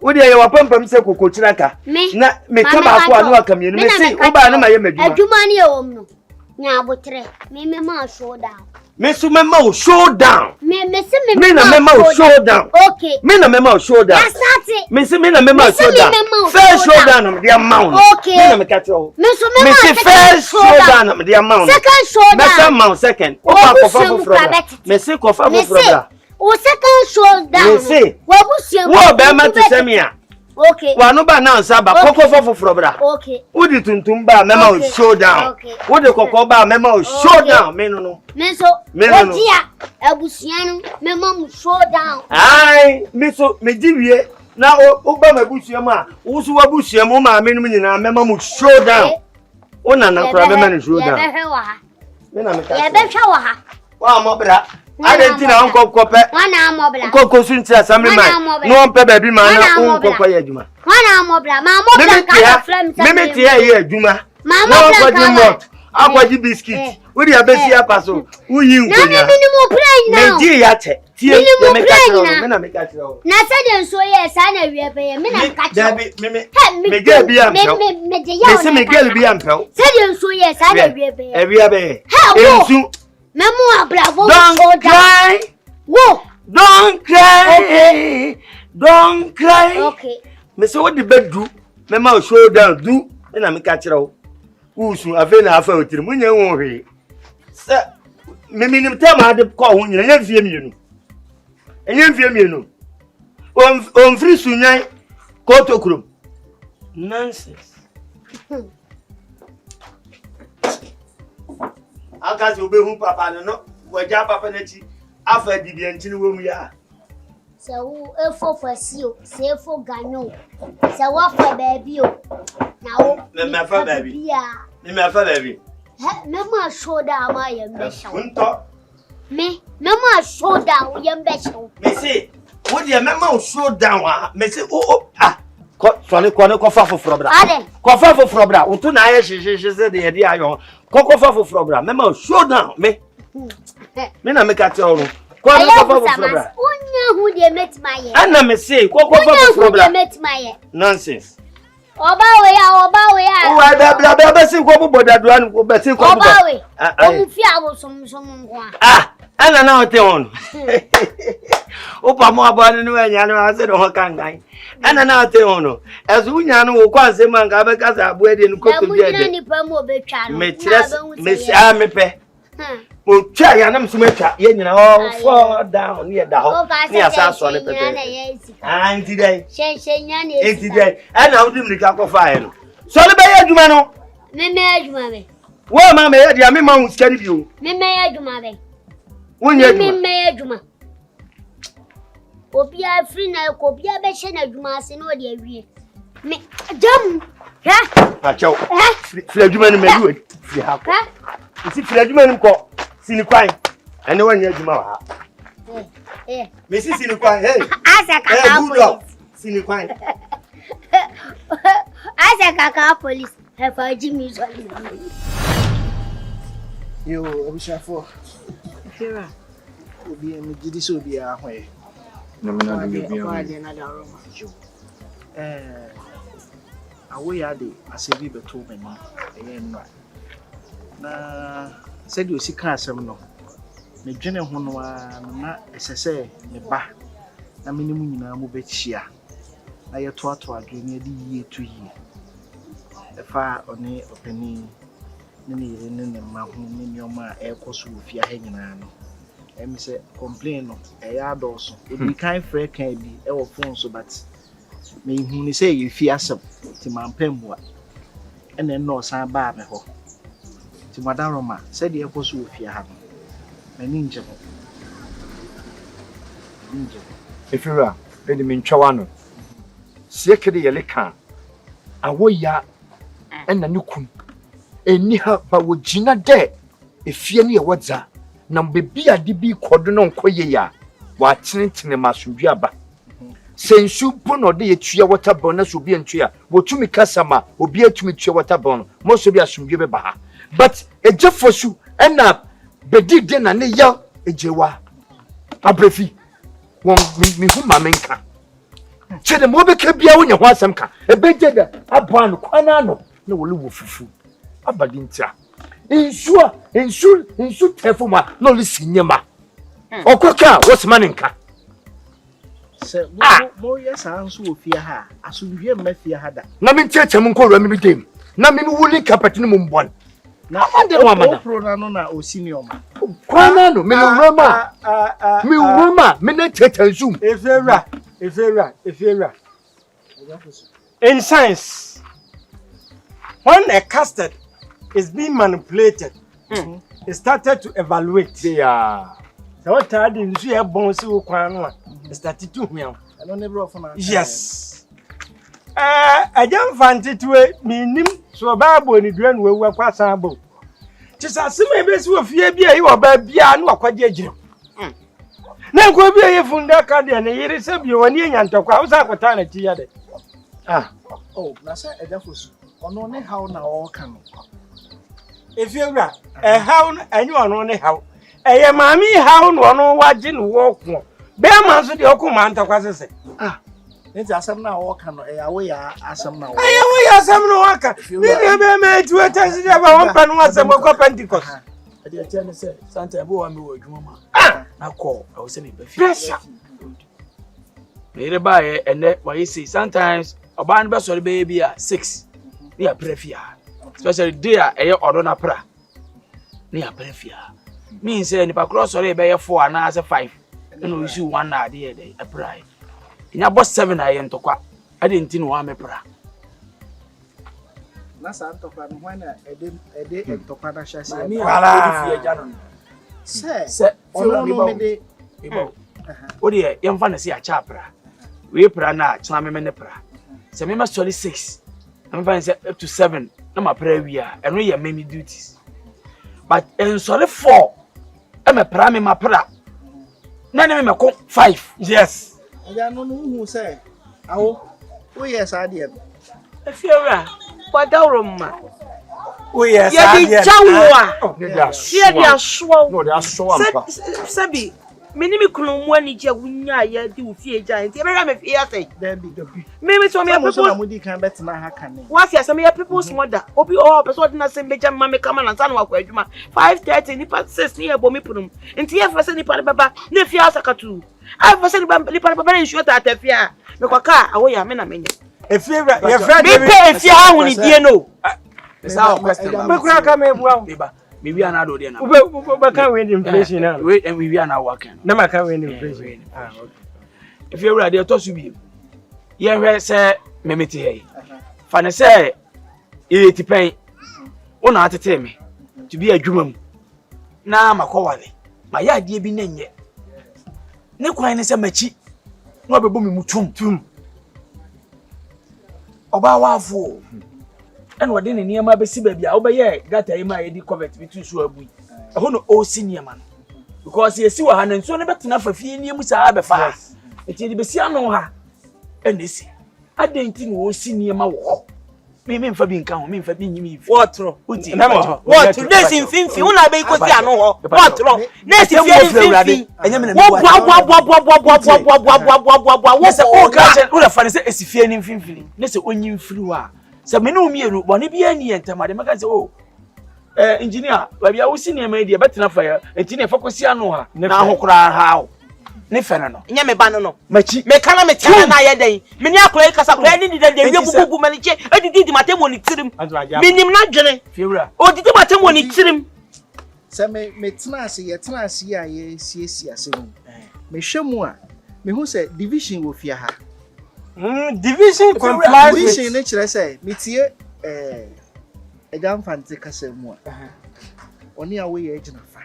Wo de ye wa pampam se kokochiraka. Na me kama ko anu aka mienu me se wo ba na maye madwuma. Adwuma ne ye wom no. Nya abotre. Me ma show down. Me so me ma show down. Me na me ma show down. Okay. Me na me ma show down. That's not it. Me say me na me ma show down. First show down am the amount. Okay. Me na me catch you. Me so me say first show down am the amount. Second show down. Me say amount second. O pa kofa for brother. Me say kofa for brother. O second show down. Me say. Wo be ma te say me a. Okay. Wa no ba na nsa ba kokofa for brother. Okay. Udi tuntum ba me ma show down. Udi kokko ba me ma show down. Me no. Me so. Odia abusia no me ma show down. Ai, me so me diwie na o ba mabusia ma. Wo so wabusia mo ma me no nyina me ma show down. O na na kra me ma no show down. Ye behwe wa ha. Me na me ka. Ye behwe wa ha. Wa mo bra. Adentina on kokope. Wana mo bra. Koko sunti assembly man. No on pe baby man na on koko ye adwuma. Wana mo bra. Ma mo bra ka frame sa. Me tie ye adwuma. Ma mo bra ka. Akwaji biscuit. We dey abesi apaso. Uyi nkonya. Na me minimum plan now. Me di ya che. Tie ye me ka tro. Me na me ka tro. Na se de nso ye sa na wie be ye me na ka tro. Me gel bi am tro. Me de ya. Me se me gel bi am tro. Se de nso ye sa na wie be ye. E wie be. Ensu. Memo abravo. Don't cry. Wo. Don't cry. Okay. Don't cry. Okay. Me say what the bed do? Me ma show down do. Me na me ka kire wo. Usu afa na afa otiri munya wo hwe. Se me minim tema ade ko ho nyina nya fie mienu. Enya fie mienu. On free sunyan ko to kurum. Nonsense. Akasi obehu papa no waja papa na chi afa dibia ntini wo mu ya. Se wo efo fasio, se efo ganyo. Se wo fa baby o. Na wo me fa baby. Me fa baby. Me ma show down ma ye me show. Unto. Me ma show down ye me show. Me say, wo de me ma show down ah. Me say ko fale ko fa foforo bra. Ko fa foforo bra. Unto na ye hwehwe se de ye de ayo. Ko fa foforo bra. Me ma show down me. Me na me ka te oro. Ko na ko fa foforo bra. Unya hu de metmaye. Ana me say ko fa foforo bra. Metmaye. Nonsense. Oba we ya. O wa bla sin ko bu bodadu an ko be sin ko bu. Oba we. O mu fi abosom nko a. Ana na o te on. O pa mo abane no anya no ase do ho kangan. Ana na o te on no. Ezu nya no wo kwa nsem an ga be kasa abo ade no ko to bi ade. Ni pa mo be twa no. Me tres me sia me pe. O twa ya na mso metwa ye nyina all fall down near da ho. Ni asa so le pepe. Anti dai. She nya na esi. Anti dai. Ana wo dim nika ko fa ye no. So le be ye adwuma no. Me adwuma be. Wo ma me ye dia me ma hu skari bi o. Me adwuma be. Wonye adwuma. Me adwuma. Obi afri na ko obi abehye na adwuma ase na o de awie. Me jam. Ha? Acho. Fri adwuma ni me du. Fri ha ko. Isi fri adwuma ni ko. Sini kwan. Ene wanya adwuma wa ha. Me si sini kwan. Hey. Asa kaka police. Sini kwan. Asa kaka police. He fa Jimmy so. Yo, Abishafo. Kira. Obi em gidi so bi a hwe. Na me na de bi a. Na da Roma. AGYA de asebi beto mani. Eye nwa. Na said you see asɛm no. Me dwene ho no na esese me ba. Na me nimu nyina mo bechia. Na ye to adwene de yie to yie. Efa one opani ne ma ho ne nyoma ekoso ofia ha nyina no. Emi se complain no eya adoso. Obi kan frɛ kan bi e wo phone so but me hu ni say ye fi asɛm ti mampamua. Ene no san ba me ho. Ti madam Roma said ye ekoso ofia ha no. Mani nje ho. Nje. Efira, edi me ntwa no. Sie kede ye leka. AGYA ena ne kun. Eni ha ba wo gina de efie ne ye wodza. Na bebi ade bi kodo no nkoye ya. Wa tenetene masundua ba. Sensu po no de ye tua waterborn na so bi ntua. Wo tumi kasama, obi atumi tua waterborn. Mo so bi asundua be ba ha. But ejefosu ena bedi de na ne ya ejewa abrefi won mi hu mamenka Chede mo be ka bia wo nya ho asem ka. Ebeje da aboa no kwana no na wo le wo fufu. Abadi ntia. Insu tefuma no le sinyema. Okoka what's man nka. Se mo yes anso ofia ha. Asundwe mafia ha da. Na me ntiacha mu nko mi dem. Na me wuli carpet no mo mbon. Na ade wa mana. Pro na no na osenior ma. Kwana no me no rama. Me rama me na teta zoom. Efera. In science, when a custard is being manipulated, it started to evaluate. Yeah. So what I didn't see a bouncy ukwana. It started to me. Yes. I don't fancy to me so Bible ni dwen we kwa sabo. Tisa sima be so fie bia yi oba bia na akwaje gire. Na ko bia ye funda ka de na yiri se bia woni anyantokwa usa kwata na ti ya de. Oh, na say edafosu. Ono ne how na o kan. Efiewura, how anyu ono ne how. Eye maami how no ono waje no wo ko. Be ma so de okuma ntokwa sese. Nti asem na o kan no eyawo ya asem na o. Eyawo ya asem no waka. Ni be me tu atasi de ba won pa no asem ko Pentecost. Ade atia ne se santa bo wa me wo adwuma ma. Na ko I will say me be fi. Pressure. Me ba ye ene why say sometimes oba no be so be bi a 6. Ni a prefia. Especially day a eye odo na pra. Ni a prefia. Mean say ni pa cross so be 4 na as 5. No issue 1 na dey dey a pra. Nya boss 7 aye ntokwa. Ade nti no wa me pra. Na sa ntokwa no hwan na ede ntokwa na hya se. Mi a fi eja no. Se ono no me de Ibo. O de yemfa na se a cha pra. We pra na chena me ne pra. Se me ma solid 6. I'm fine say up to 7. Na ma pra wi a eno ye many duties. But en solid 4. E me pra me ma pra. Na ne me ko 5. Yes. Oja no hu say awo o yes ade e. Efiora, Padawroma. Oh yes. Ya di chawa. Ne dia Ya di aswo. No dia so ampa. Sabi, menimi kunu mu ani je wunya ya di ofie ja. Nti e be me fie asai. Dabi. Me so me People people. na mudi kan betina ha kan ne. Wa fia some ya people smoda. Obi o person na se meja mama kama na nsa na wakwa adwuma. 5:30 nipa 6 ni e bo me punum. Nti ye fa se nipa baba na fie asakatu. I fa se nipa baba na nsuo ta atafia. Me kwaka awoya me na menye. Efiewura, your friend Me pay fie ha hu ni die no. Esa o question ba. Me kura ka me bua. Biba. Me wi ana do de na. Ube ka we inflation na. We and we wi ana work. Na ma ka we inflation. Okay. If you ready to so bi. Ye hwe se memeti hey. Fa ne se e ti pen. Una atete me. To bi adwuma mu. Na makowale. Ma ya ade bi na nye. Ne kwan ne se machi. Na obebo me mutum. Oba wafo. And what didn't near my besi baby, I'll be ye, got a my eddy covet between so a week. I want no senior man. Because he see one and so never enough for few near Musa Abbey fast. It is the Bessiano her. And this, I didn't think we senior my walk. Me mean for being come, mean for being me. What? What? This in Finfi, una be ko ti anu what wrong? Next if you Finfi. What say o ka o la fa say esifie ni Finfi. Ne say onyi mfiri wa. Se me no mienu boni bia ni entamade maka say oh engineer ba bia wo senior man dia betena fa ya engineer fa kwasi anu ha na ahokora ha ne fene no Nya me ba no machi me kana me tana na ye den me ni akora kasa kora ni di de wie bubu maniche edidi matemo ni tirim minim na dwene fiewura odidi matemo ni tirim Se me tena ase ye tena ase ya ye siesie ase mu. Me hwemu a me hu se division wo fia ha. Division complies Division with ne kire say metie Ejam fante kasa mu a. Oni a wo ye gina fa.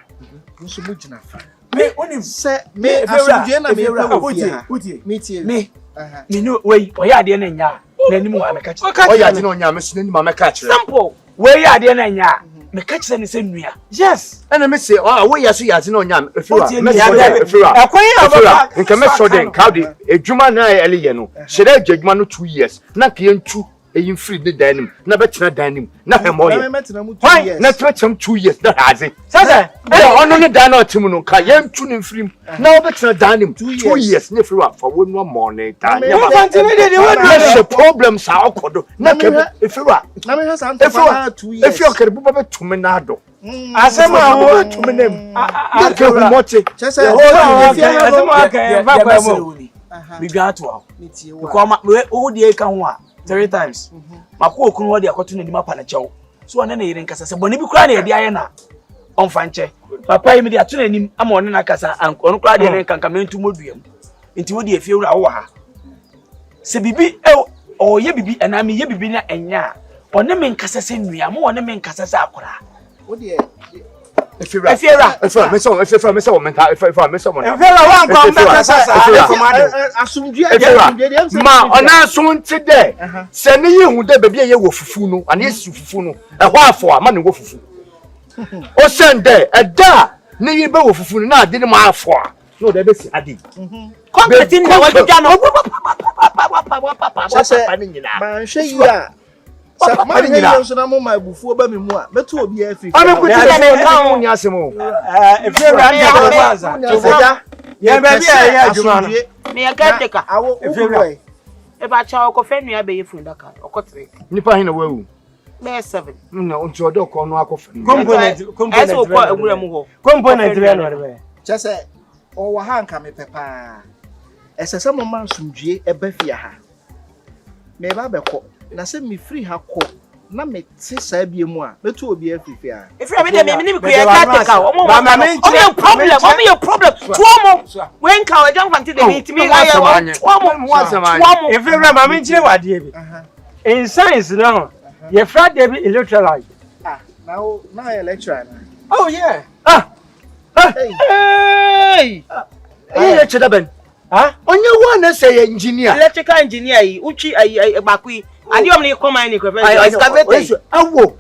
Nso mu gina fa. me oni Se me asudwe na me pa wo fia. Metie me no wey oya ade na nya na nim wa me ka kire Oya ati na onya me so ni ma me ka kire. simple wey ade na nya me ka kire ne se nua yes. And me say, oh, we ya so ya ati na onya efiwa. Me ya say efiwa. Ekwan ya Nka me so den ka de ejuma na ele ye no. Shede ejuma no 2 years. Na ka ye ntu eyin free the dining na be tena dining na hemo ye Why? na tena 2 years na haze sasa ono ne dan na otim no ka ye ntu ne free na be tena dining 2 years ne free for wonu morning ta Na ya the problems are okodo na ke efiri na me hasa anta fa 2 years efi okere buba be tumi na ado Asɛm a wo tumi nem ke hu moche chese asɛm a ka fa kwa mu bi gwa to awo ntie because ma wo de ka ho a 3 times makọ okunu wo de akoto ne nima pa na chew so one na yire nkasa se boni bi kura na ye de aye na onfa nche papa yi me de ato na nim ama one na kasa anko kura de ne kanka mentu moduam nti wo de afie wura wo ha se bibi o ye bibi ana me ye bibi na enya one me nkasa se nua mo one me nkasa se akora wo de efira me so mental efira me so mo efira wan kwa mbaka sasa asumdue ma ona so nti de se ne ye hu de bebia ye wo fufu no ana ye su fufu no ehwo afo ama ne wo fufu o sende eda ne ye be wo fufu no na ade ne ma afo a no de be si ade concrete na wadja no papa ni nyina ma nhwe yi a sa ma ni yo so na mo ma bufuo ba me mu a beto obi afiri ana ko ti na ho nya asemo efira ande ko baza ye be bi aye adwuma no me ya kateka awo efira e ba cha ko fe nua be ye fun daka okotre nipa hin na wawu be 7 na onti odo ko no akofa component eso ko egura mu ho component be no be chese o wa ha nka me pepa esese mo man sumdue e ba fia ha me ba be ko na se me free ha ko na me ti sa bie mu a beto obi afifia efra me de me ni me kuya kateka o mo problem tuomo when ka o jam fanti de meet me ga ya tuomo efra ma me nchire wade bi in science no ye fra de bi electrolyte na lecturer na oh yeah hey ye cheda ben onye wa na say engineer electrical engineer yi uchi ai bakui adi om ni come ni professor excavator awo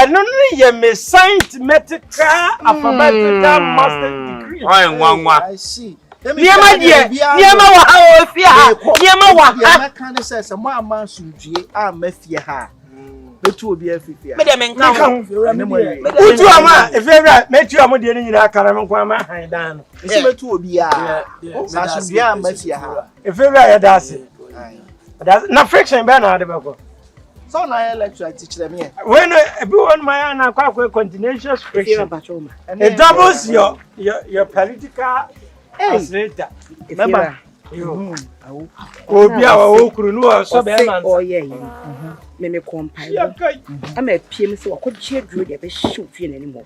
eno ni ye me science medical mathematical master degree I see niema die niema wa ha o fie ha niema wa ha kan say se mo ama sumdue a ma fie ha beto obi afifia me de me nka utu ama efra metu am de ni nyina akara me kwa ma han dan no isi beto obi a na sumdue a ma fie ha efra ya dase na friction be na ade be ko so na lecturer teacher me when be one my na kwa continuous friction it doubles your political accelerator remember obi a wo kuru no so be na o ye yi me compile am a pm se ko gye duro de be show fie na ni mo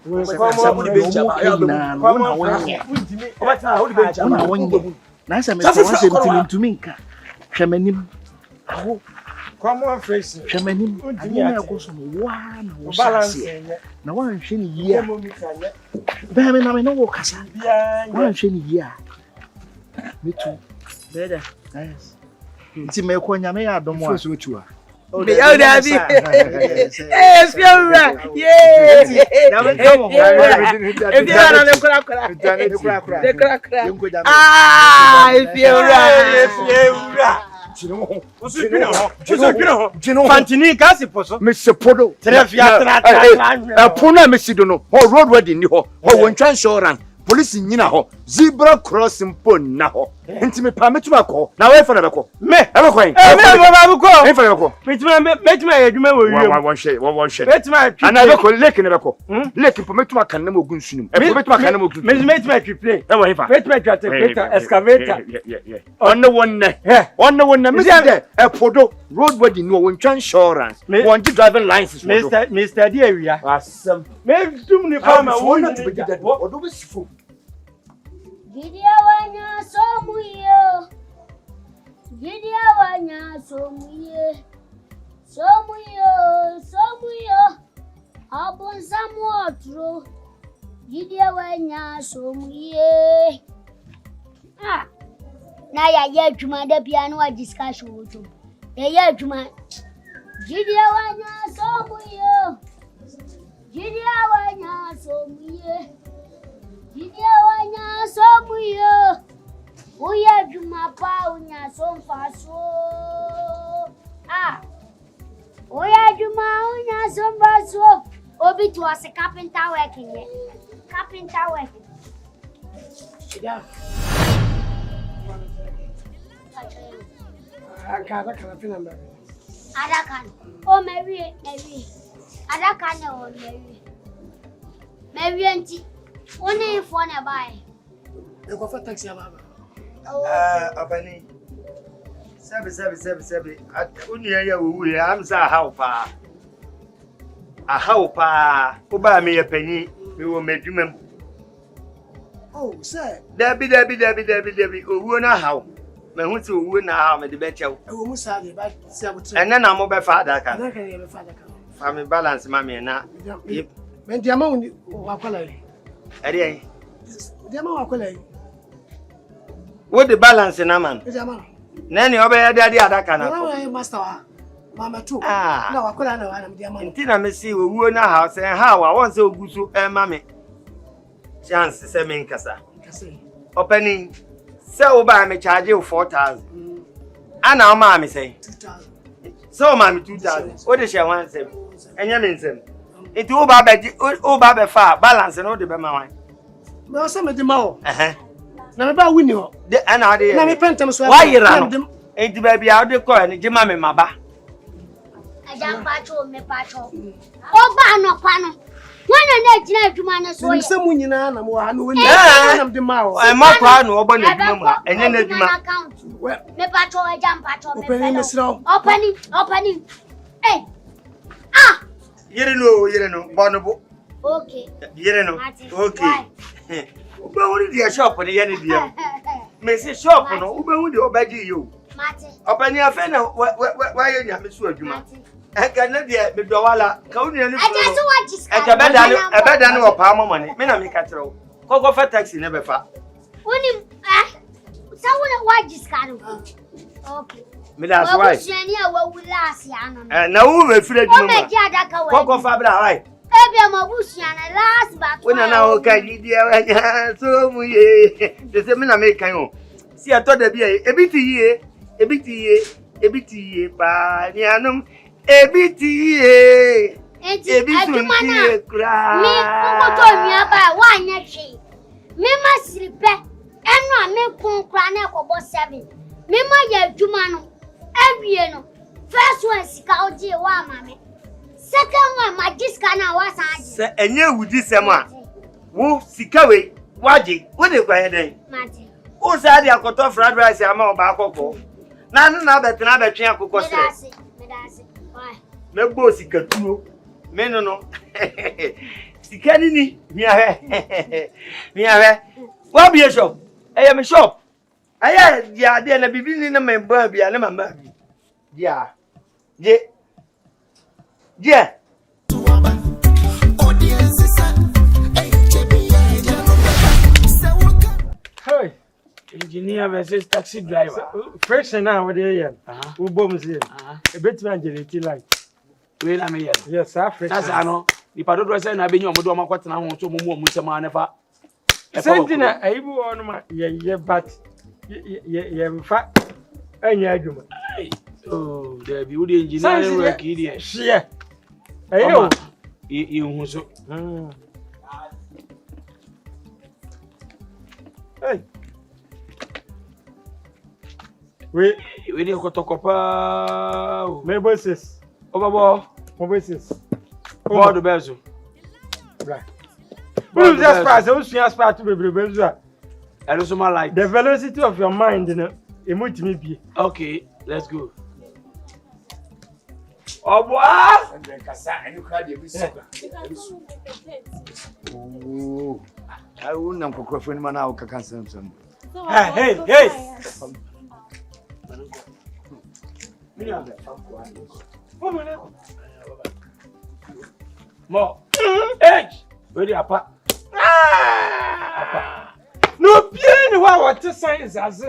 na se me se ntumi nka hwemanim awo common friction hwemanim ade na ko so wa na wo balance na wa nhwe ni yi a be me na me no wo kasa wa nhwe ni yi a me too beda yes nti me ko nyame ya adomo a so otua me ya da bi fiora yeah na me come fiora na kura fiora Fantini kasi poso me sepodo trefia tra pona me sido no ho road wedding ni ho won twan insurance police nyina ho zebra crossing pon na ho enti me pa metuma ko na we fa na be ko me e be ko me ba ko e fa na be ko metuma eduma wo wi won she metuma ana be ko lake ne be ko lake po metuma kan na mo gun sunum e po metuma kan na mo gun metuma triple e wo fa metuma triple excavator on one me say e podo road wedding no won twan insurance won di driving license Mr. Diawia asem me dum ni fa ma wo na to be dead odo be sifo Gidia wanya somuyo. Gidia wanya somuye. Somuyo. Abun samotro. Gidia wanya somuye. Na ya juma de piano a discussion woto. Ya juma. Gidia wanya somuyo. Gidia wanya somuye. Gidia wanya somuyo. Uya juma pa unya somfaso. so. Obi to us a carpenter working here. Carpenter working. Yeah. I can't remember. Adakan. Oh, Mary. Adakan or Mary. Mary auntie. Only for a buy. You go for taxi, Mama. Abani. Sebi. Only I'm sa how far. A how pa, Oba me a penny, we will make you. Oh, sir. Debbie, who know how? My who to win now, the better. I will say, but And then I'm over father. I can't hear my father. Family balance, mammy, and now. When the amount of quality. The amount of quality. What the balance in a man? Nanny obey daddy, other can. Master. Mama too. No, I couldn't know I'm the amount. Tina me see who in a house and how I want so good to mammy. Chance to say me in Casa. Opening. So by me charge you 4,000. And now mammy say 2,000. So mammy 2,000. What is your one say? And you mean them? It will be far balance and all the bema. Well, some of them all. Now about win you. The another. Let me print them. Why you run? Ain't the baby out the coin, Jimmy Maba. I jump patrol, me patrol. Oh, no, pano. When I let you man, so someone in an I'm the mouth. I'm not proud of open and then the account. Me patrol, I jump patrol. Opening. Hey. Ah! You don't know, Bonobo. Okay. You don't know. Okay. But what is your shop on the end of the year? Mrs. Shop, no, who will obey you? Open your fan, why are you Miss Worduma? I cannot yet be Dowala, County. I bet I know a palm money. Men make a throw. Coco for taxi never far. Someone watch this kind of. Okay. That's right. What will last, Yana? And now we're afraid you Coco Fabra, right? I'm a bush and last, but when I know can you dear so the same American. See, I thought there be a bit here, but Yanum. ABTA. ABTA cry. Me, about 1 year. Me must repair. And no, me pon cry about 7. Me my Jumano. Every year. First one, scout ye, one mammy. Second one, my discount was and you with this one. Woo, Sikawe, Waji, what is my name? Martin. Who's had your cut off fried rice? I'm all back. None better than a champ who cost it. Me boss ikatu me no sikani ni mi ahwe wa bi shop eh me shop aya dia de na bibi ni na me ba bia na mama dia je hey engineer versus taxi driver fresh now what dey here we bom see e betima angeliti like we na me here yes Africa that's ano ipa dodo say na be nyi omodo makwatena ho so mo mu nsema anefa sentina ayibu ono ma ye but ye mfa anya adwuma oh there be we engineering work here share ayo e hu so hey we dey kotokopa me bosses obabo mo bosses board bezo right we just pass we sua spart bebre bezo a and so my like the velocity of your mind no emutimi bi okay let's go Oboa and kasa enu kra de bi suka oh I won't am kokrofo ni mana ukaka nsem hey Mo. Age. Where the apa? No bien what science as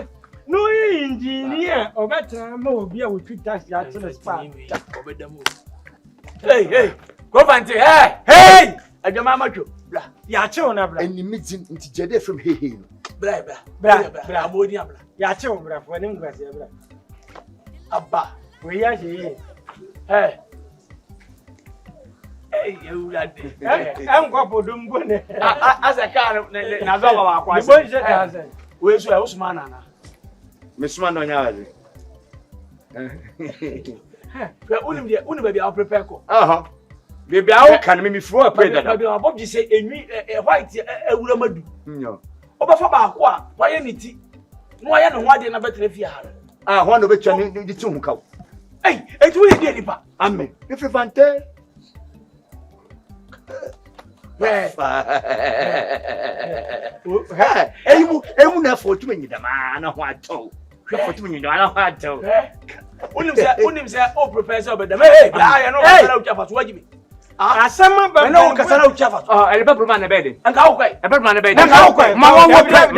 no engineer or better mo be a with tax ya to the spa. Hey. Go fancy. Hey. Adama macho. Bra. Ya che na bra. Any meeting into Jede from hey. Bra. Amodi abra. Ya che bra for nim gwase bra. Abba. We ya she. Hey. you that day. I'm going to do it. As a car, Nazava, where's your Usman? Miss Man on your Baby, I'll prepare. Baby, I can make me throw a plate. Bob just say a white a woman. No. Over for why any why and why didn't I better if you are? I want to bet you the two cow. Hey, it's really dear. I mean, if you want to. Eu não for to me the man I want to. For to me, I don't want to. Unim say, oh, Professor, but the hey, I know about what you mean. Asɛm ba no kasa na uchafa. Ele ba broma na bed. Anka wo kwai. E ba broma na bed. Anka wo kwai. Ma wo kwai.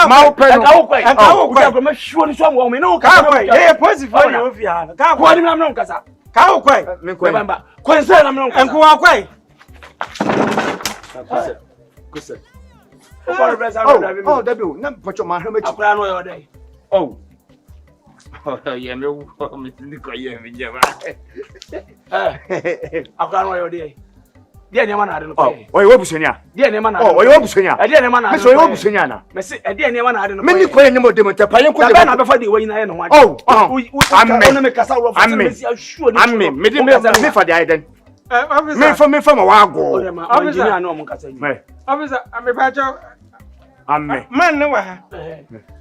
Ma wo kwai. Anka wo kwai. Anka wo kwai. Ma shuo ni so mo me no ka kwai. Eh positive for you fi ha. Ka kwai ni na kasa. Ka wo kwai. Me kwai. Bamba. Kwai se na me kasa. Anko wa kwai. Kusa. Oh, Debbie, na pacho ma hama chi. Akura no yo dai. Oh. Oh, yeah, me me ko ye me jama. Akura no yo dai. Dia ne ma na ade no. Oh, oye wo busonya. Dia ne ma na. Oh, oye wo busonya. Dia ne ma na. Me so oye wo busonya na. Me se dia ne ma na ade no. Me ni ko ye nyemo de mo te pa ye ko de. Na be fa de wo nyina ye no ho ade. Oh, amme. Me kasa wo fa me si ashuo ni. Amme, me fa de aiden. Me fa ma wa go. Officer no mo kasa yi. Officer, I'm ba cho. Amme. Man no wa ha.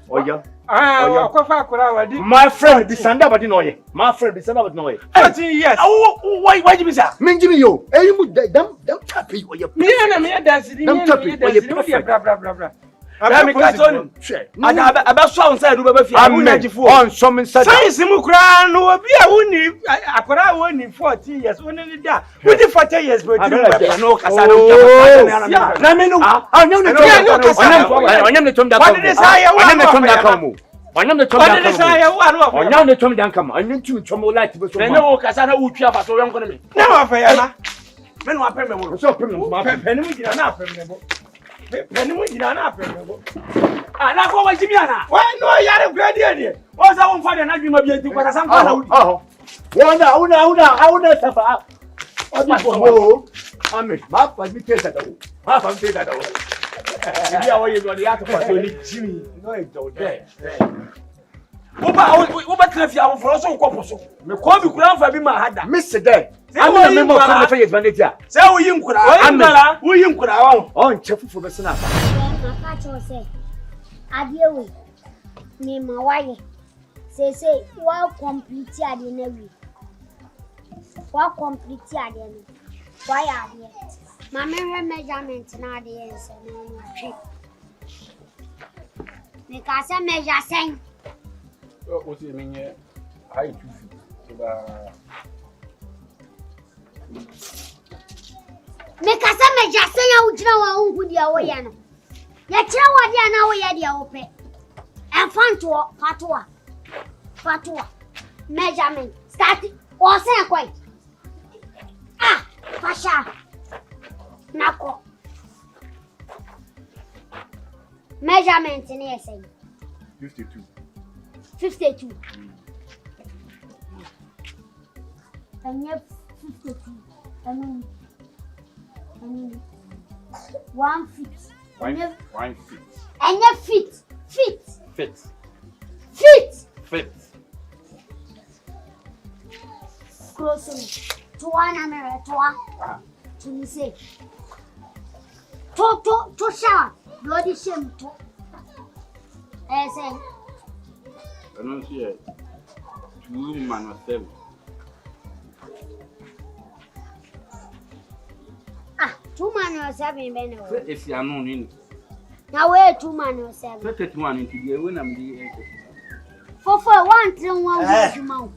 Oya. Akofa akura wa di. My friend, the sanda body no ye. My friend, the sanda body no ye. 14 years. Why you be sir? Me njimi yo. Eh mu dem tap you ye. Me na me dance di me bra bra bra. Abi me ka so ni. Aba so on side do be fi. On some inside. Science mu kura no obi a woni akura woni 14 years woni ni da. Woni 40 years but no kasa no na me no. Onyam ne tom. Onyam ne tom da kom. Onyam ne tom da kom. Onyam ne tom da kom. Onyam ne tom da kom. Onyam tu tom light be so. Me no kasa na utu aba so yonko me. Na wa fa ya na. Me no apem me mo. So apem me ma. Peni mu gina na apem me bo. Peni mu gina na apem me bo. Na ko wa jimi ana. Wa no yare grade die. O sa won fa de na dwuma bi enti kwa sam fa na wudi. Una safa. Odi bo. Ame, ma fa mi tesa da wo. Ma fa mi tesa da wo. Ibi awo ye do ya to kwa so ni jimi. No e do de. Wo ba tena fi awo foro so ko poso. Me ko bi kura fa bi ma hada. Miss there. I'm not member of the face manager. Say wo yin kura. Wo yin kura wa. On chefu be sina. Ma ka cho say. Adie we. Me ma waye. Say wa complete ade na wi. Wa complete ade na. Why ade. Ma me measurement na ade ense na twi. Me ka say measure sen. O ti me nye height 2 feet. Ba Me ka say measure sen ya ujina wa unhu dia wo ya no. Ya kira wa dia na wo ya dia wo pe. Enfanto fatwa. Measurement. Start. O say kwai. Ah, fasha. Nako. Measurement ni say 52. And you 52. I mean 1 feet. 1 feet. And you feet. Close to one and to say. To shower. Bloody shame to. I say. I don't see it. 2 minus 7. Ah, 2 minus 7 benefit. If you are known in. Now where 2 minus 7? 31 into the when I'm the For 1 3 1 month.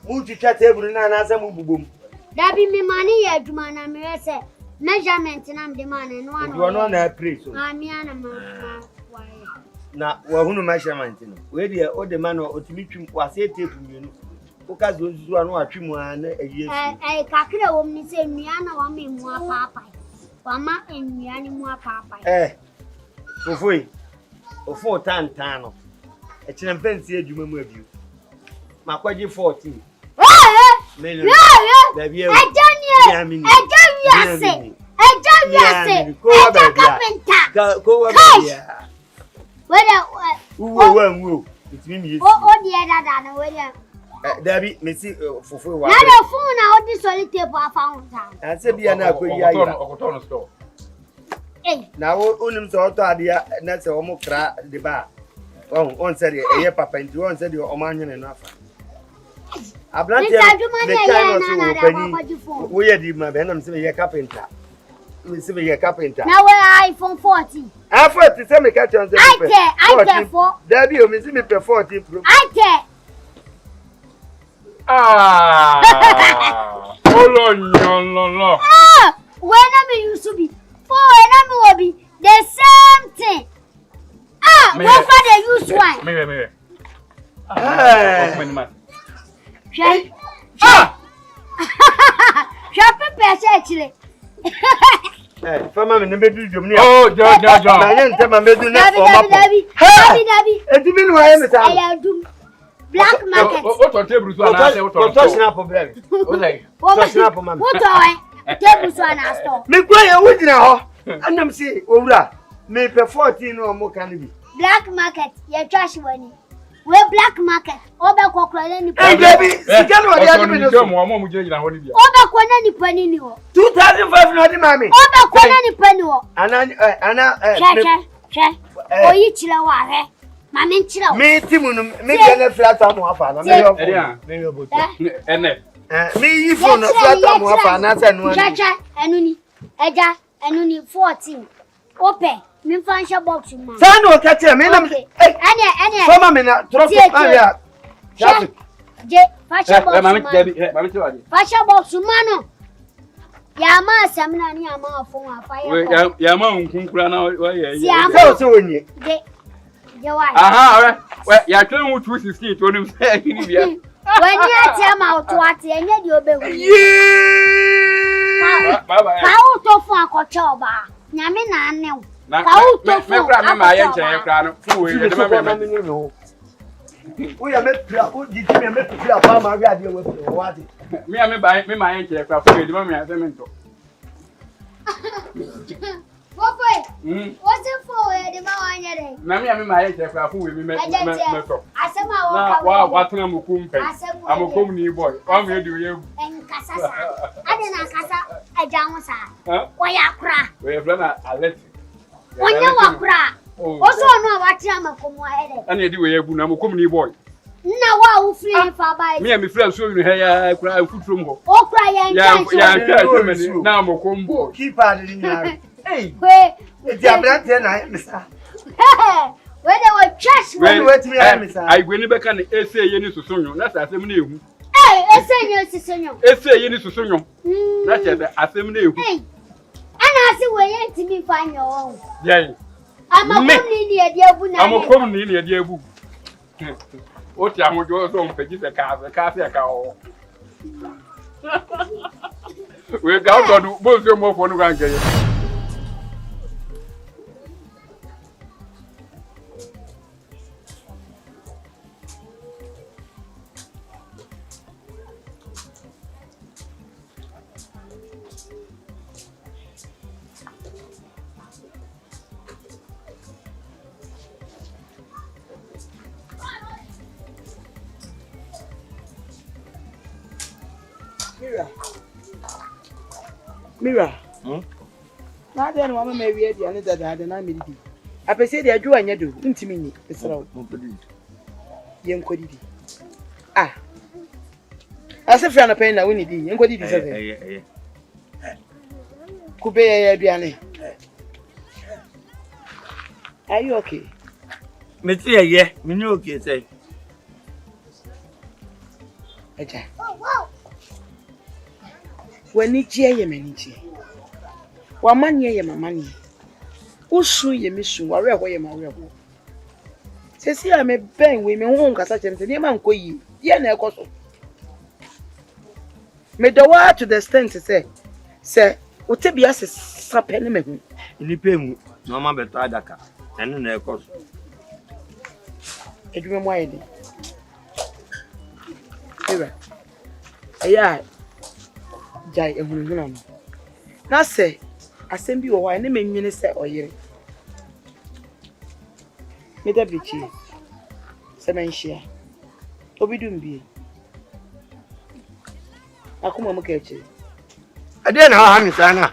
Mu twa table na na asem bubum. Da bi me mani ya adwuma na me say measurement na me man no ano. Do no na pray so. Ami ana ma why. Na wa hunu measurement no. We dey o de man no otimi twim wase tape mienu. O ka zo zuzu anu atwim ana ayi esu. Kakra wom ni say nua na wa me mu apapa. Wa ma enua ni mu apapa. Ofoi. Ofo tantan no. E kire mfansi adwuma mu abiu. Makwaje 14. Million. Baby, I don't Dabi, Messi, Fufu. Now the phone now this solitaire I found time. I said, "Be an Aquia." Now, Unum saw Tadia, and that's almost the bar. Oh, one said, "A papa, and one said your Omanian enough." I blank we are the Mabenam, say a carpenter. We see a carpenter. Now we're iPhone 40. I thought to send me catch on the I care for. There be a Missy 40. I care. Ah! Oh, no. When I used to be, for enemy will be the same thing. What father used one? Me. Shall prepare actually. Fama never do you. Oh, John. I didn't tell my baby. And even why I am doing black market. What on table? What touching up of them? What snap of mamma? What tables one I store. Me play a week now. And I'm saying, oh, me pay 14 or more can be. Black market, your trash money. We're black market. Over Cockroach. Hey, baby, you can't know the other minute. Over Quanani Penny. 2,500 mammy. Over Quanani Penny. And oh, you chill. Mammy chill. Me, Timun, make a flat on one fan. Me, if on a flat on one fan, and one. Anuni, Eja, Anuni 14. Open. Me find your box, man. Son will catch him. Any, some men are traffic. Fashion box, man. Yama, Samina, Yama, for fire. Yama, Kunkrana, yeah, so when you. Aha, well, you're trying to 260 to him. When you tell out what you'll be. Bye. How to for a cochoba? Yamina, no. How to for my crown. We are met to play my radio with what? Me, I may buy me my aircraft for the moment. What's it for? The man, Mammy, I mean, my aircraft with me. I said, what I'm a comely boy. I'm here to you. And Casa. I didn't Casa. I don't why I cry. We have run a letter. When you walk cry. Also, no, what I'm a commoner. And you do a comely boy. No, wow, free for by me and my friends showing her cry food from home. Oh, cry, now I'm a combo. Keep out in there. Hey, it's your brand, Mr. Where they were trash, I went back and essay you to Sonyo. That's a seminar. Hey, essay you to Sonyo. That's a seminar. Hey, and I see where you me find your own. Yeah, I'm a comely near the I'm a comely near the Abu. What I would go on pages a cow. We're down to both your more for the Mira. Now then, Mamma may be at the end that I had an amity. I perceive the Jew and Yadu, intimate. It's all young quality. Ah, as a friend of pain, I win it. Young quality. Could be a Biane. Are you okay? Monsieur, yeah, me know okay, say. When it's ye, many. One man ye, my money. Who shoe ye mission, or where my rebel? Says here, I may bang women won't catch them to the man go ye. Ye, no cost. Made the word to the stand to say, Sir, what be us a sapeniment? In the payment, no man but Adaka, and in their cost. A dream wide. Yeah. jai ehunhuna no na se asɛm bi wɔ hɔ a ne menwene sɛ ɔyere meda bichi sɛ menhyia obi dum bi akoma mu ka echi ade na ha mi sana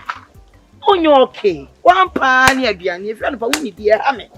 onyo okay wan pa ne aduane efi no pa woni bi ha me